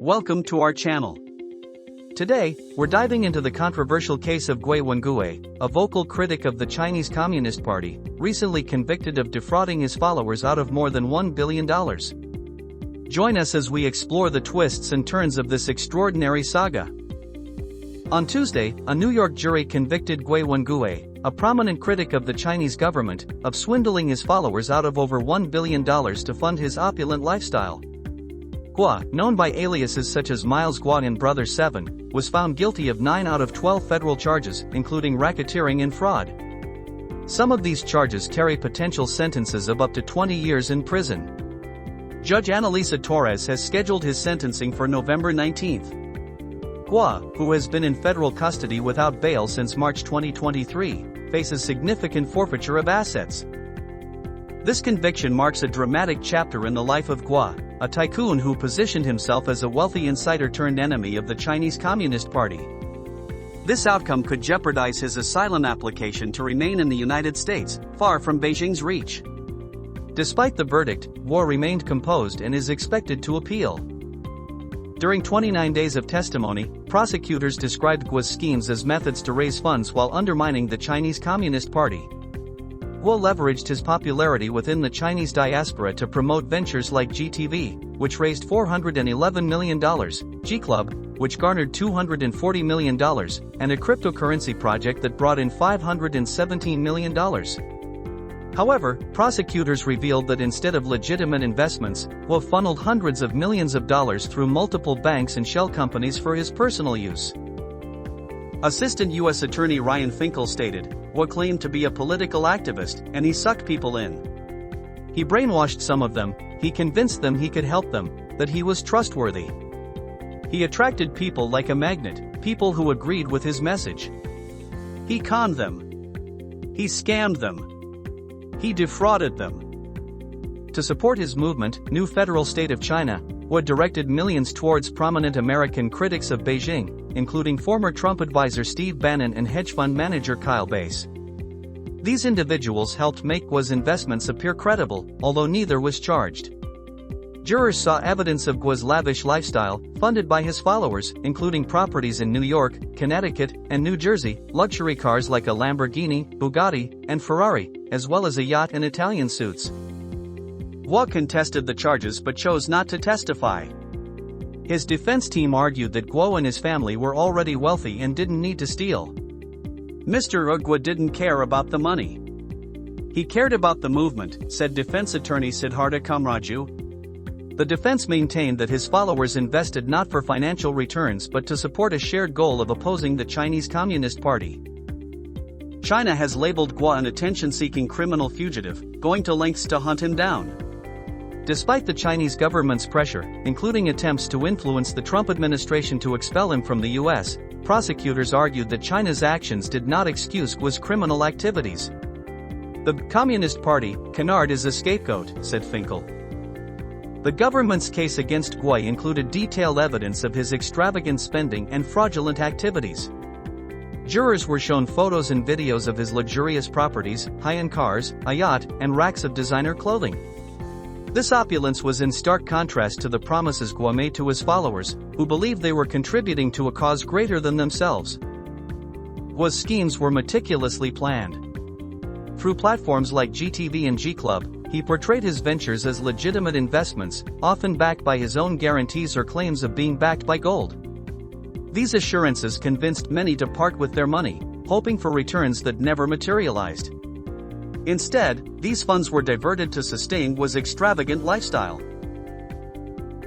Welcome to our channel. Today, we're diving into the controversial case of Guo Wengui, a vocal critic of the Chinese Communist Party, recently convicted of defrauding his followers out of more than $1 billion. Join us as we explore the twists and turns of this extraordinary saga. On Tuesday, a New York jury convicted Guo Wengui, a prominent critic of the Chinese government, of swindling his followers out of over $1 billion to fund his opulent lifestyle. Guo, known by aliases such as Miles Guo and Brother 7, was found guilty of 9 out of 12 federal charges, including racketeering and fraud. Some of these charges carry potential sentences of up to 20 years in prison. Judge Annalisa Torres has scheduled his sentencing for November 19. Guo, who has been in federal custody without bail since March 2023, faces significant forfeiture of assets. This conviction marks a dramatic chapter in the life of Guo, a tycoon who positioned himself as a wealthy insider-turned-enemy of the Chinese Communist Party. This outcome could jeopardize his asylum application to remain in the United States, far from Beijing's reach. Despite the verdict, Guo remained composed and is expected to appeal. During 29 days of testimony, prosecutors described Guo's schemes as methods to raise funds while undermining the Chinese Communist Party. Guo leveraged his popularity within the Chinese diaspora to promote ventures like GTV, which raised $411 million, G-Club, which garnered $240 million, and a cryptocurrency project that brought in $517 million. However, prosecutors revealed that instead of legitimate investments, Guo funneled hundreds of millions of dollars through multiple banks and shell companies for his personal use. Assistant U.S. Attorney Ryan Finkel stated, Guo claimed to be a political activist, and he sucked people in. He brainwashed some of them, he convinced them he could help them, that he was trustworthy. He attracted people like a magnet, people who agreed with his message. He conned them. He scammed them. He defrauded them. To support his movement, New Federal State of China, Guo directed millions towards prominent American critics of Beijing, including former Trump advisor Steve Bannon and hedge fund manager Kyle Bass. These individuals helped make Guo's investments appear credible, although neither was charged. Jurors saw evidence of Guo's lavish lifestyle, funded by his followers, including properties in New York, Connecticut, and New Jersey, luxury cars like a Lamborghini, Bugatti, and Ferrari, as well as a yacht and Italian suits. Guo contested the charges but chose not to testify. His defense team argued that Guo and his family were already wealthy and didn't need to steal. Mr. Guo didn't care about the money. He cared about the movement, said defense attorney Siddhartha Kamraju. The defense maintained that his followers invested not for financial returns but to support a shared goal of opposing the Chinese Communist Party. China has labeled Guo an attention-seeking criminal fugitive, going to lengths to hunt him down. Despite the Chinese government's pressure, including attempts to influence the Trump administration to expel him from the U.S., prosecutors argued that China's actions did not excuse Guo's criminal activities. The Communist Party, canard, is a scapegoat, said Finkel. The government's case against Guo included detailed evidence of his extravagant spending and fraudulent activities. Jurors were shown photos and videos of his luxurious properties, high-end cars, a yacht, and racks of designer clothing. This opulence was in stark contrast to the promises Guo made to his followers, who believed they were contributing to a cause greater than themselves. Guo's schemes were meticulously planned. Through platforms like GTV and G-Club, he portrayed his ventures as legitimate investments, often backed by his own guarantees or claims of being backed by gold. These assurances convinced many to part with their money, hoping for returns that never materialized. Instead, these funds were diverted to sustain Guo's extravagant lifestyle.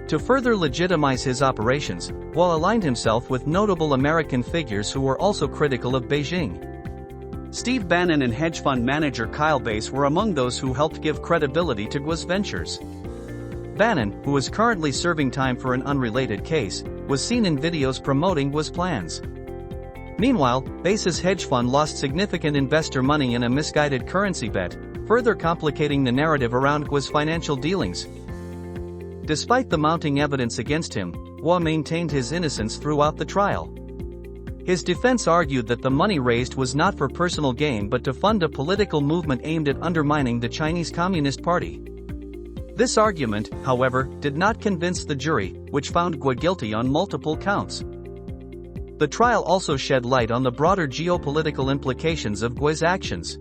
To further legitimize his operations, Guo aligned himself with notable American figures who were also critical of Beijing. Steve Bannon and hedge fund manager Kyle Bass were among those who helped give credibility to Guo's ventures. Bannon, who is currently serving time for an unrelated case, was seen in videos promoting Guo's plans. Meanwhile, Bass's hedge fund lost significant investor money in a misguided currency bet, further complicating the narrative around Guo's financial dealings. Despite the mounting evidence against him, Guo maintained his innocence throughout the trial. His defense argued that the money raised was not for personal gain but to fund a political movement aimed at undermining the Chinese Communist Party. This argument, however, did not convince the jury, which found Guo guilty on multiple counts. The trial also shed light on the broader geopolitical implications of Guo's actions.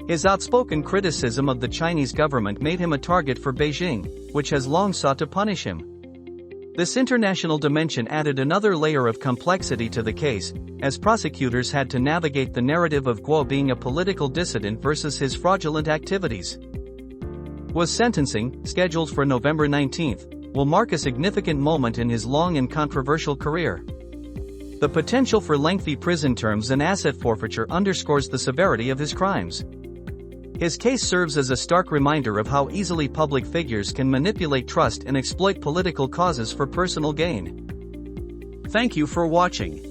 His outspoken criticism of the Chinese government made him a target for Beijing, which has long sought to punish him. This international dimension added another layer of complexity to the case, as prosecutors had to navigate the narrative of Guo being a political dissident versus his fraudulent activities. Guo's sentencing, scheduled for November 19, will mark a significant moment in his long and controversial career. The potential for lengthy prison terms and asset forfeiture underscores the severity of his crimes. His case serves as a stark reminder of how easily public figures can manipulate trust and exploit political causes for personal gain. Thank you for watching.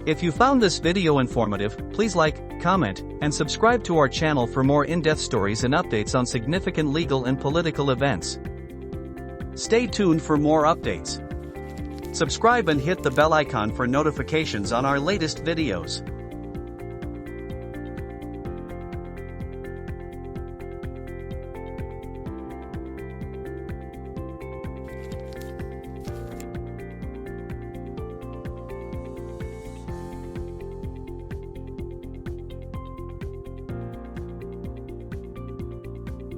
If you found this video informative, please like, comment, and subscribe to our channel for more in-depth stories and updates on significant legal and political events. Stay tuned for more updates. Subscribe and hit the bell icon for notifications on our latest videos.